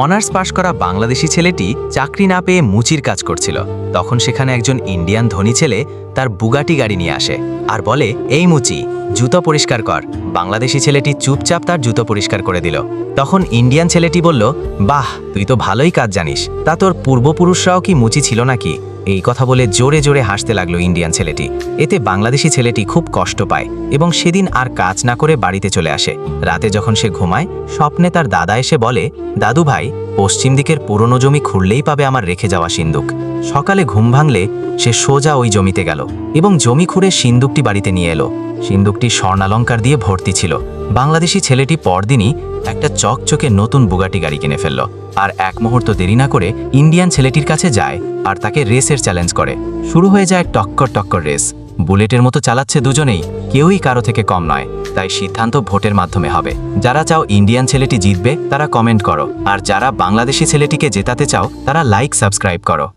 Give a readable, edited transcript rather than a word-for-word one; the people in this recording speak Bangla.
অনার্স পাশ করা বাংলাদেশি ছেলেটি চাকরি না পেয়ে মুচির কাজ করছিল। তখন সেখানে একজন ইন্ডিয়ান ধনী ছেলে তার বুগাটি গাড়ি নিয়ে আসে আর বলে, এই মুচি, জুতো পরিষ্কার কর। বাংলাদেশি ছেলেটি চুপচাপ তার জুতো পরিষ্কার করে দিল। তখন ইন্ডিয়ান ছেলেটি বলল, বাহ, তুই তো ভালোই কাজ জানিস। তা তোর পূর্বপুরুষরাও কি মুচি ছিল নাকি? এই কথা বলে জোরে জোরে হাসতে লাগলো ইন্ডিয়ান ছেলেটি। এতে বাংলাদেশি ছেলেটি খুব কষ্ট পায় এবং সেদিন আর কাজ না করে বাড়িতে চলে আসে। রাতে যখন সে ঘুমায়, স্বপ্নে তার দাদা এসে বলে, দাদু ভাই, পশ্চিম দিকের পুরনো জমি খুঁড়লেই পাবে আমার রেখে যাওয়া সিন্দুক। সকালে ঘুম ভাঙলে সে সোজা ওই জমিতে গেল এবং জমি খুঁড়ে সিন্দুকটি বাড়িতে নিয়ে এলো। সিন্দুকটি স্বর্ণালঙ্কার দিয়ে ভর্তি ছিল। বাংলাদেশি ছেলেটি পরদিনই একটা চকচকে নতুন বুগাটি গাড়ি কিনে ফেলল আর এক মুহূর্ত দেরি না করে ইন্ডিয়ান ছেলেটির কাছে যায় আর তাকে রেসের চ্যালেঞ্জ করে। শুরু হয়ে যায় টক্কর রেস। বুলেটের মতো চালাচ্ছে দুজনেই, কেউই কারো থেকে কম নয়। তাই সিদ্ধান্ত ভোটের মাধ্যমে হবে। যারা চাও ইন্ডিয়ান ছেলেটি জিতবে তারা কমেন্ট করো, আর যারা বাংলাদেশি ছেলেটিকে জেতাতে চাও তারা লাইক সাবস্ক্রাইব করো।